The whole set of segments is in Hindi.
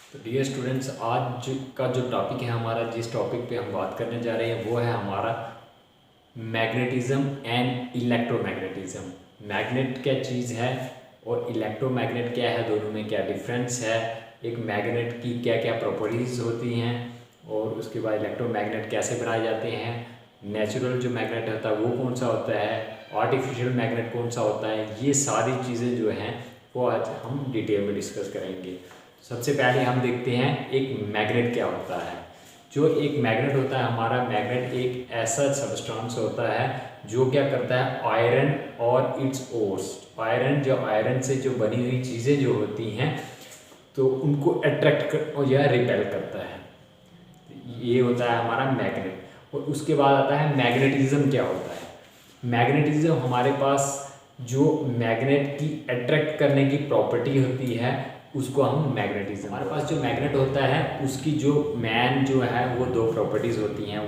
तो डियर स्टूडेंट्स, आज का जो टॉपिक है हमारा, जिस टॉपिक पे हम बात करने जा रहे हैं वो है हमारा मैग्नेटिज्म एंड इलेक्ट्रोमैग्नेटिज्म। मैग्नेट क्या चीज़ है और इलेक्ट्रोमैग्नेट क्या है, दोनों में क्या डिफरेंस है, एक मैग्नेट की क्या क्या प्रॉपर्टीज़ होती हैं और उसके बाद इलेक्ट्रोमैग्नेट कैसे बनाए जाते हैं, नेचुरल जो मैग्नेट होता है वो कौन सा होता है, आर्टिफिशियल मैग्नेट कौन सा होता है, ये सारी चीज़ें जो हैं वो आज हम डिटेल में डिस्कस करेंगे। सबसे पहले हम देखते हैं एक मैग्नेट क्या होता है। जो एक मैग्नेट होता है, हमारा मैग्नेट एक ऐसा सब्सटेंस होता है जो क्या करता है, आयरन और इट्स ओर्स, आयरन से जो बनी हुई चीज़ें जो होती हैं तो उनको अट्रैक्ट कर या रिपेल करता है। ये होता है हमारा मैग्नेट। और उसके बाद आता है मैग्नेटिज्म क्या होता है। मैग्नेटिज्म हमारे पास जो मैग्नेट की अट्रैक्ट करने की प्रॉपर्टी होती है उसको हम मैग्नेटिज्म। हमारे पास जो मैग्नेट होता है उसकी जो मैन जो है वो दो प्रॉपर्टीज़ होती हैं,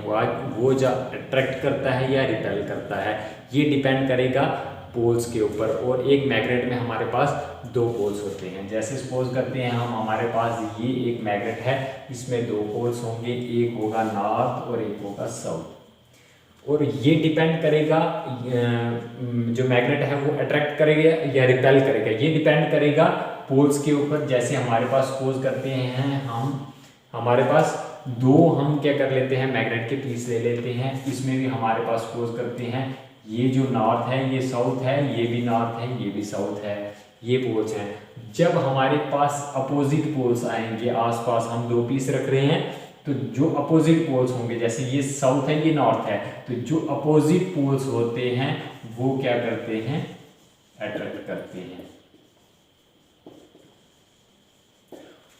वो जो अट्रैक्ट करता है या रिपेल करता है, ये डिपेंड करेगा पोल्स के ऊपर। और एक मैग्नेट में हमारे पास दो पोल्स होते हैं। जैसे सपोज करते हैं हम, हमारे पास ये एक मैग्नेट है, इसमें दो पोल्स होंगे, एक होगा नॉर्थ और एक होगा साउथ। और ये डिपेंड करेगा जो मैग्नेट है वो अट्रैक्ट करेगा या रिपेल करेगा, ये डिपेंड करेगा पोल्स के ऊपर। जैसे हमारे पास सपोज करते हैं हम, हमारे पास दो हम क्या कर लेते हैं, मैग्नेट के पीस ले लेते हैं। इसमें भी हमारे पास सपोज करते हैं ये जो नॉर्थ है ये साउथ है, ये भी नॉर्थ है ये भी साउथ है, ये पोल्स हैं। जब हमारे पास अपोजिट पोल्स आएंगे, आसपास हम दो पीस रख रहे हैं, तो जो अपोजिट पोल्स होंगे, जैसे ये साउथ है ये नॉर्थ है, तो जो अपोजिट पोल्स होते हैं वो क्या करते हैं, अट्रैक्ट करते हैं।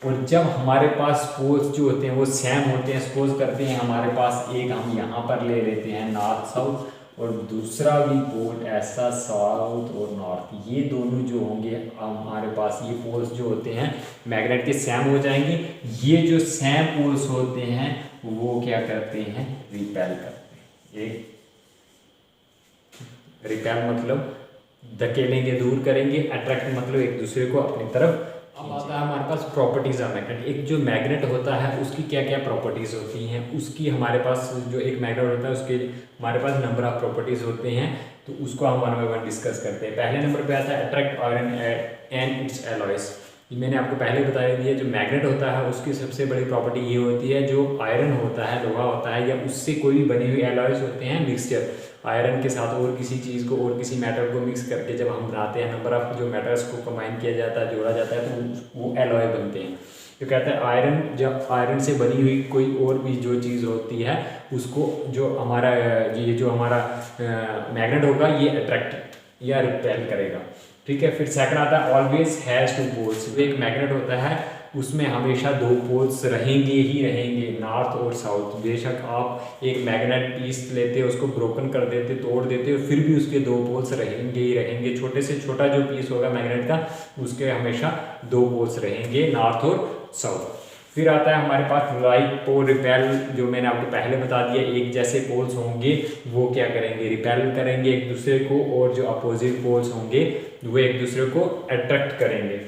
और जब हमारे पास पोल्स जो होते हैं वो सेम होते हैं, सपोज करते हैं हमारे पास एक हम यहाँ पर ले लेते हैं नॉर्थ साउथ, और दूसरा भी पोल ऐसा साउथ और नॉर्थ, ये दोनों जो होंगे हमारे पास, ये पोल्स जो होते हैं मैग्नेट के सेम हो जाएंगे। ये जो सेम पोल्स होते हैं वो क्या करते हैं, रिपेल करते हैं। रिपेल मतलब धकेलेंगे, दूर करेंगे, अट्रैक्ट मतलब एक दूसरे को अपनी तरफ। अब आता है हमारे पास प्रॉपर्टीज़ ऑफ मैग्नेट। एक जो मैग्नेट होता है उसकी क्या क्या प्रॉपर्टीज़ होती हैं, उसकी हमारे पास जो एक मैग्नेट होता है उसके हमारे पास नंबर ऑफ प्रॉपर्टीज़ होते हैं, तो उसको हम वन बाय वन डिस्कस करते हैं। पहले नंबर पे आता है attract iron and it's alloys. ये मैंने आपको पहले बता दिया, जो मैग्नेट होता है उसकी सबसे बड़ी प्रॉपर्टी ये होती है, जो आयरन होता है, लोहा होता है, या उससे कोई भी बनी हुई एलॉयज होते हैं, मिक्सचर आयरन के साथ और किसी चीज़ को और किसी मेटल को मिक्स करके जब हम बनाते हैं, नंबर ऑफ जो मेटल्स को कंबाइन किया जाता है, जोड़ा जाता है, तो वो एलॉय बनते हैं। तो कहते हैं आयरन, जब आयरन से बनी हुई कोई और भी जो चीज़ होती है उसको, जो हमारा ये जो हमारा मैग्नेट होगा ये अट्रैक्ट या रिपेल करेगा। ठीक है। फिर सेकंड आता है ऑलवेज हैज़ टू पोल्स। एक मैग्नेट होता है उसमें हमेशा दो पोल्स रहेंगे ही रहेंगे, नॉर्थ और साउथ। बेशक आप एक मैग्नेट पीस लेते, उसको ब्रोकन कर देते, तोड़ देते, और फिर भी उसके दो पोल्स रहेंगे ही रहेंगे। छोटे से छोटा जो पीस होगा मैग्नेट का, उसके हमेशा दो पोल्स रहेंगे, नॉर्थ और साउथ। फिर आता है हमारे पास लाइक और रिपेल, जो मैंने आपको पहले बता दिया, एक जैसे पोल्स होंगे वो क्या करेंगे, रिपेल करेंगे एक दूसरे को, और जो अपोजिट पोल्स होंगे वो एक दूसरे को अट्रैक्ट करेंगे।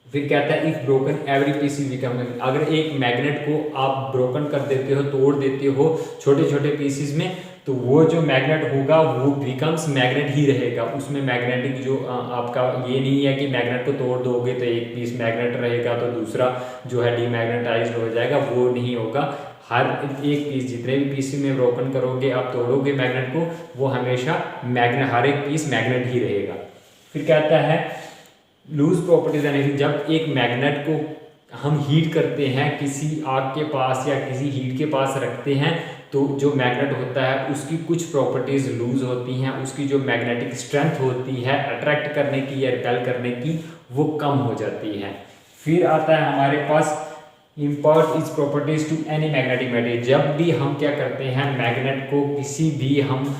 फिर कहता है if broken every piece is become, अगर एक मैग्नेट को आप ब्रोकन कर देते हो, तोड़ देते हो छोटे छोटे पीसीज में, तो वो जो मैग्नेट होगा वो बिकम्स मैग्नेट ही रहेगा। उसमें मैग्नेटिक जो आपका ये नहीं है कि मैग्नेट को तोड़ दोगे तो एक पीस मैग्नेट रहेगा तो दूसरा जो है डीमैग्नेटाइज्ड हो जाएगा, वो नहीं होगा। हर एक पीस, जितने भी पीस में ब्रोकन करोगे, आप तोड़ोगे मैग्नेट को, वो हमेशा मैग्नेट, हर एक पीस मैग्नेट ही रहेगा। फिर कहता है लूज प्रॉपर्टीज एंड, जब एक मैग्नेट को हम हीट करते हैं, किसी आग के पास या किसी हीट के पास रखते हैं, तो जो मैग्नेट होता है उसकी कुछ प्रॉपर्टीज लूज होती हैं, उसकी जो मैग्नेटिक स्ट्रेंथ होती है अट्रैक्ट करने की या रिपेल करने की, वो कम हो जाती है। फिर आता है हमारे पास impart is properties to any magnetic material. जब भी हम क्या करते हैं, मैग्नेट को किसी भी हम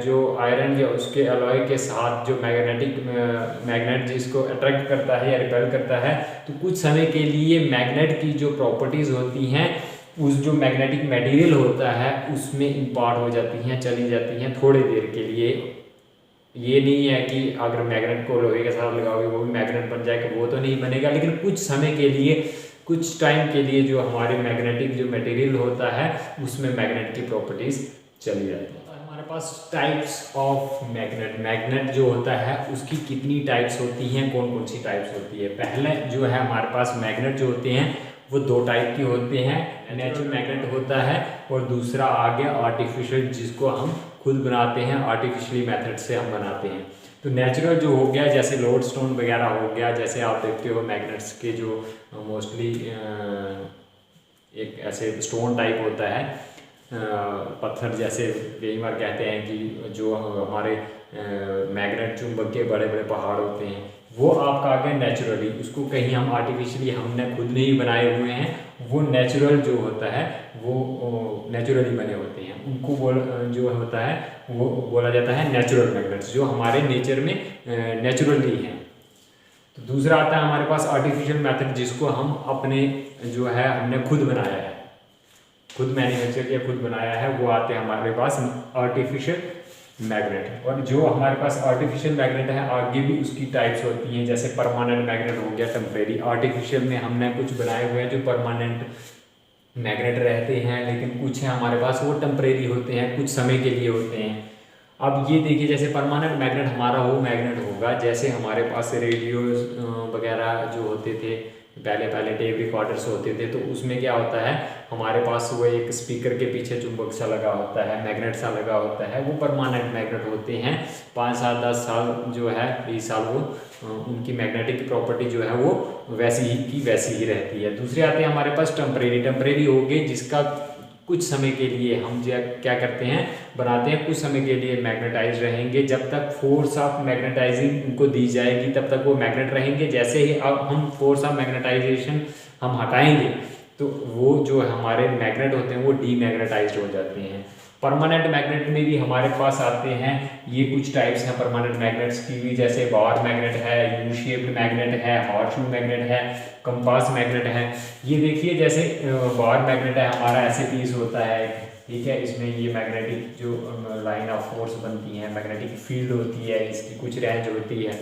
जो आयरन या उसके अलॉय के साथ जो मैग्नेट जिसको अट्रैक्ट करता है या रिपेल करता है, तो कुछ समय के लिए मैग्नेट की जो प्रॉपर्टीज़ होती हैं, उस जो मैग्नेटिक मटेरियल होता है उसमें इम्पार्ट हो जाती हैं, चली जाती हैं थोड़ी देर के लिए। ये नहीं है कि अगर मैग्नेट को लोहे के साथ लगाओगे वो भी मैग्नेट बन जाएगा, वो तो नहीं बनेगा, लेकिन कुछ समय के लिए कुछ टाइम के लिए जो हमारे मैग्नेटिक जो मटेरियल होता है उसमें मैग्नेट की प्रॉपर्टीज चली जाती है। हमारे पास टाइप्स ऑफ मैग्नेट, मैग्नेट जो होता है उसकी कितनी टाइप्स होती हैं, कौन कौन सी टाइप्स होती है। पहले जो है हमारे पास मैग्नेट जो होते हैं वो दो टाइप के होते हैं, नेचुरल मैग्नेट होता है और दूसरा आ गया आर्टिफिशियल, जिसको हम खुद बनाते हैं, आर्टिफिशियली मेथड से हम बनाते हैं। तो नेचुरल जो हो गया जैसे लोड स्टोन वगैरह हो गया, जैसे आप देखते हो मैग्नेट्स के जो मोस्टली एक ऐसे स्टोन टाइप होता है, पत्थर जैसे कई बार कहते हैं कि जो हमारे मैग्नेट चुंबक के बड़े बड़े पहाड़ होते हैं वो आपका आ गया नेचुरली, उसको कहीं हम आर्टिफिशियली हमने खुद नहीं बनाए हुए हैं, वो नेचुरल जो होता है वो नेचुरली बने होते हैं, उनको जो होता है वो बोला जाता है नेचुरल मैग्नेट्स, जो हमारे नेचर में नेचुरली हैं। तो दूसरा आता है हमारे पास आर्टिफिशियल मेथड, जिसको हम अपने जो है हमने खुद बनाया है, खुद मैन्युफैक्चर किया, खुद बनाया है, वो आते हैं हमारे पास आर्टिफिशियल मैग्नेट। और जो हमारे पास आर्टिफिशियल मैग्नेट है आगे भी उसकी टाइप्स होती हैं, जैसे परमानेंट मैग्नेट हो गया, टेम्परेरी। आर्टिफिशियल में हमने कुछ बनाए हुए हैं जो परमानेंट मैग्नेट रहते हैं, लेकिन कुछ है हमारे पास वो टेम्परेरी होते हैं, कुछ समय के लिए होते हैं। अब ये देखिए जैसे परमानेंट मैग्नेट हमारा वो मैग्नेट होगा जैसे हमारे पास रेडियो वगैरह जो होते थे पहले टेप रिकॉर्डर्स होते थे, तो उसमें क्या होता है हमारे पास वो एक स्पीकर के पीछे चुंबक सा लगा होता है, मैग्नेट सा लगा होता है, वो परमानेंट मैग्नेट होते हैं। 5 साल 10 साल जो है 20 साल वो उनकी मैग्नेटिक प्रॉपर्टी जो है वो वैसी ही की वैसी ही रहती है। दूसरे आते हैं हमारे पास टेम्परेरी हो गए, जिसका कुछ समय के लिए हम क्या करते हैं बनाते हैं, कुछ समय के लिए मैग्नेटाइज रहेंगे, जब तक फोर्स ऑफ मैग्नेटाइजिंग उनको दी जाएगी तब तक वो मैग्नेट रहेंगे। जैसे ही अब हम फोर्स ऑफ मैग्नेटाइजेशन हम हटाएंगे तो वो जो हमारे मैग्नेट होते हैं वो डीमैग्नेटाइज्ड हो जाते हैं। परमानेंट मैग्नेट में भी हमारे पास आते हैं, ये कुछ टाइप्स हैं परमानेंट मैग्नेट्स की भी, जैसे बार मैग्नेट है, यू शेप्ड मैग्नेट है, हॉर्सशू मैग्नेट है, कंपास मैग्नेट है। ये देखिए जैसे बार मैग्नेट है हमारा, ऐसे पीस होता है, ठीक है, इसमें ये मैग्नेटिक जो लाइन ऑफ फोर्स बनती है, मैग्नेटिक फील्ड होती है, इसकी कुछ रेंज होती है,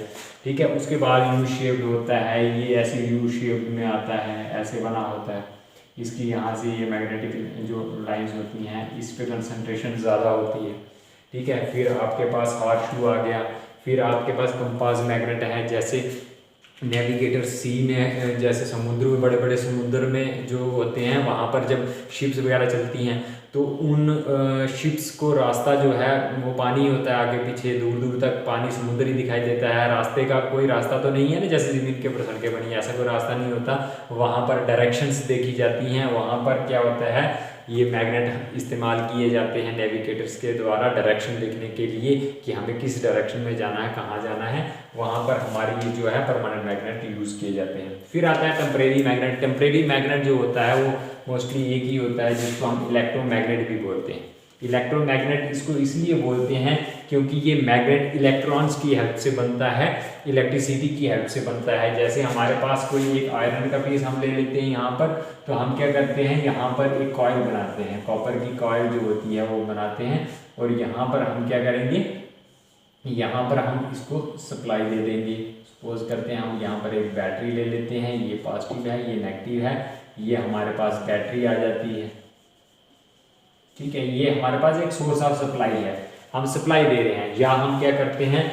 ठीक है। उसके बाद यू शेप्ड होता है, ये ऐसे यू शेप्ड में आता है, ऐसे बना होता है, इसकी यहाँ से ये मैग्नेटिक जो लाइंस होती हैं इस पे कंसंट्रेशन ज़्यादा होती है, ठीक है। फिर आपके पास हॉर्सशू आ गया, फिर आपके पास कंपास मैग्नेट है, जैसे नेविगेटर सी में, जैसे समुद्र में बड़े बड़े समुद्र में जो होते हैं वहाँ पर जब शिप्स वगैरह चलती हैं तो उन शिप्स को रास्ता जो है वो पानी होता है, आगे पीछे दूर दूर तक पानी समुद्र ही दिखाई देता है, रास्ते का कोई रास्ता तो नहीं है ना, जैसे ज़मीन के ऊपर सड़कें बनी ऐसा कोई रास्ता नहीं होता। वहाँ पर डायरेक्शंस देखी जाती हैं, वहाँ पर क्या होता है ये मैग्नेट इस्तेमाल किए जाते हैं नेविगेटर्स के द्वारा डायरेक्शन देखने के लिए कि हमें किस डायरेक्शन में जाना है, कहाँ जाना है, वहाँ पर हमारी ये जो है परमानेंट मैग्नेट यूज़ किए जाते हैं। फिर आता है टेम्परेरी मैग्नेट। टेम्परेरी मैग्नेट जो होता है वो मोस्टली एक ही होता है, जिसको हम इलेक्ट्रोमैग्नेट भी बोलते हैं। इलेक्ट्रोमैग्नेट इसको इसलिए बोलते हैं क्योंकि ये मैग्नेट इलेक्ट्रॉन्स की हेल्प से बनता है, इलेक्ट्रिसिटी की हेल्प से बनता है। जैसे हमारे पास कोई एक आयरन का पीस हम ले लेते हैं यहाँ पर, तो हम क्या करते हैं यहाँ पर एक कॉइल बनाते हैं, कॉपर की कॉइल जो होती है वो बनाते हैं, और यहाँ पर हम क्या करेंगे, यहाँ पर हम इसको सप्लाई दे देंगे। सपोज करते हैं हम यहाँ पर एक बैटरी ले लेते हैं, ये पॉजिटिव है, ये नेगेटिव है, ये हमारे पास बैटरी आ जाती है, ठीक है। ये हमारे पास एक सोर्स ऑफ सप्लाई है, हम सप्लाई दे रहे हैं, या हम क्या करते हैं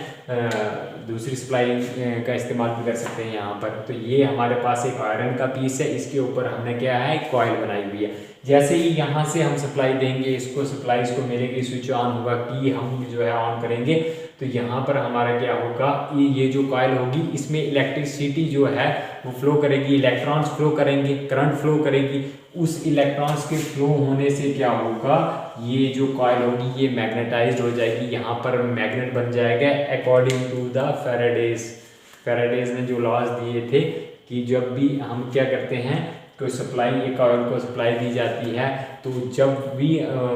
दूसरी सप्लाई का इस्तेमाल भी कर सकते हैं यहाँ पर। तो ये हमारे पास एक आयरन का पीस है, इसके ऊपर हमने क्या है एक कॉइल बनाई हुई है। जैसे ही यहाँ से हम सप्लाई देंगे इसको, सप्लाई इसको मिलेगी, स्विच ऑन होगा, की हम जो है ऑन करेंगे, तो यहाँ पर हमारा क्या होगा, ये जो कॉइल होगी इसमें इलेक्ट्रिसिटी जो है वो फ्लो करेगी, इलेक्ट्रॉन्स फ्लो करेंगे, करंट फ्लो करेगी। उस इलेक्ट्रॉन्स के फ्लो होने से क्या होगा, ये जो कॉइल होगी ये मैग्नेटाइज्ड हो जाएगी, यहाँ पर मैग्नेट बन जाएगा अकॉर्डिंग टू द फैराडेज ने जो लॉज दिए थे कि जब भी हम क्या करते हैं कोई सप्लाई, ये कॉइल को सप्लाई दी जाती है, तो जब भी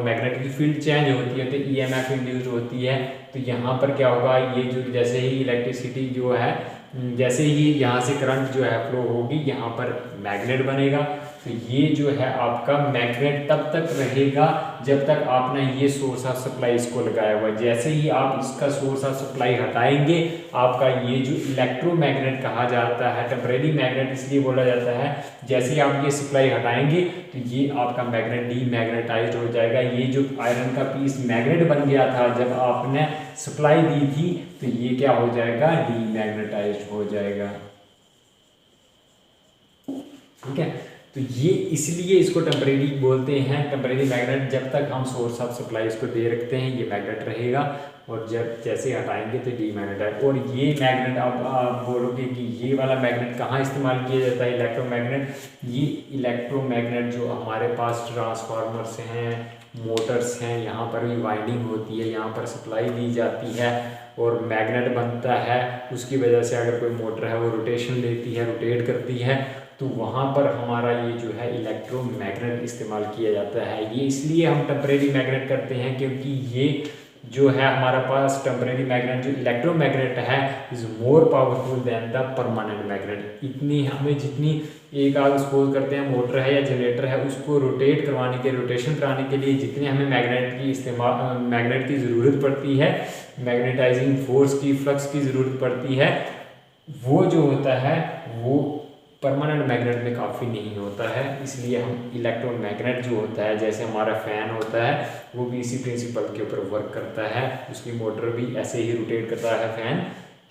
मैग्नेटिक फील्ड चेंज होती है तो ईएमएफ इंड्यूस्ड होती है। तो यहाँ पर क्या होगा, ये जो जैसे ही इलेक्ट्रिसिटी जो है, जैसे ही यहाँ से करंट जो है फ्लो होगी, यहाँ पर मैग्नेट बनेगा, तो ये जो है आपका मैग्नेट तब तक रहेगा जब तक आपने ये सोर्स ऑफ सप्लाई इसको लगाया हुआ है। जैसे ही आप इसका सोर्स ऑफ सप्लाई हटाएंगे, आपका ये जो इलेक्ट्रोमैग्नेट कहा जाता है, टेम्परेरी मैग्नेट इसलिए बोला जाता है, जैसे ही आप ये सप्लाई हटाएंगे तो ये आपका मैग्नेट डीमैग्नेटाइज्ड हो जाएगा। ये जो आयरन का पीस मैग्नेट बन गया था जब आपने सप्लाई दी थी, तो ये क्या हो जाएगा, डीमैग्नेटाइज्ड हो जाएगा। ठीक है, तो ये इसलिए इसको टेम्परेरी बोलते हैं, टेम्परेरी मैग्नेट। जब तक हम सोर्स ऑफ सप्लाई इसको दे रखते हैं ये मैग्नेट रहेगा, और जब जैसे हटाएंगे तो डीमैग्नेटाइज। और ये मैग्नेट आप बोलोगे कि ये वाला मैग्नेट कहाँ इस्तेमाल किया जाता है, इलेक्ट्रोमैग्नेट। ये इलेक्ट्रोमैग्नेट जो हमारे पास ट्रांसफार्मर्स हैं, मोटर्स हैं, यहाँ पर भी वाइंडिंग होती है, यहाँ पर सप्लाई दी जाती है और मैग्नेट बनता है। उसकी वजह से अगर कोई मोटर है वो रोटेशन लेती है, रोटेट करती है, तो वहाँ पर हमारा ये जो है इलेक्ट्रोमैग्नेट इस्तेमाल किया जाता है। ये इसलिए हम टेम्परेरी मैग्नेट करते हैं क्योंकि ये जो है हमारे पास टेम्परेरी मैग्नेट जो इलेक्ट्रोमैग्नेट है is more powerful then the permanent magnet. इतनी हमें जितनी एक आप सपोज करते हैं मोटर है या जनरेटर है, उसको रोटेट करवाने के, रोटेशन कराने के लिए जितने हमें मैग्नेट की ज़रूरत पड़ती है, मैग्नेटाइजिंग फोर्स की, फ्लक्स की ज़रूरत पड़ती है, वो जो होता है वो परमानेंट मैग्नेट में काफ़ी नहीं होता है। इसलिए हम इलेक्ट्रोमैग्नेट जो होता है, जैसे हमारा फ़ैन होता है वो भी इसी प्रिंसिपल के ऊपर वर्क करता है, उसकी मोटर भी ऐसे ही रोटेट करता है फ़ैन,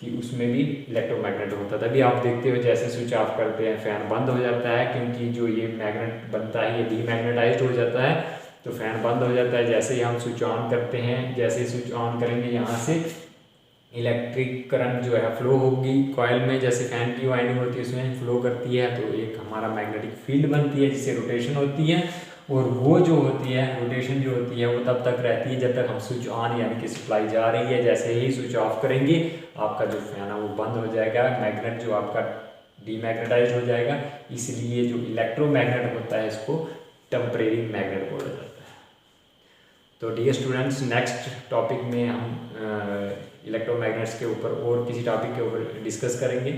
कि उसमें भी इलेक्ट्रोमैग्नेट होता है। तभी आप देखते हो जैसे स्विच ऑफ करते हैं फ़ैन बंद हो जाता है, क्योंकि जो ये मैग्नेट बनता है ये डीमैग्नेटाइज्ड हो जाता है, तो फ़ैन बंद हो जाता है। जैसे ही हम स्विच ऑन करते हैं, जैसे ही स्विच ऑन करेंगे यहाँ से इलेक्ट्रिक करंट जो है फ्लो होगी कॉइल में, जैसे फैन की वाइंडिंग होती है उसमें फ्लो करती है, तो एक हमारा मैग्नेटिक फील्ड बनती है जिससे रोटेशन होती है। और वो जो होती है रोटेशन जो होती है वो तब तक रहती है जब तक हम स्विच ऑन यानी कि सप्लाई जा रही है। जैसे ही स्विच ऑफ करेंगे आपका जो फैन है वो बंद हो जाएगा, मैग्नेट जो आपका डीमैग्नेटाइज हो जाएगा। इसलिए जो इलेक्ट्रोमैग्नेट होता है इसको टेम्परेरी मैग्नेट बोला जाता है। तो डियर स्टूडेंट्स, नेक्स्ट टॉपिक में हम इलेक्ट्रोमैग्नेट्स के ऊपर और किसी टॉपिक के ऊपर डिस्कस करेंगे।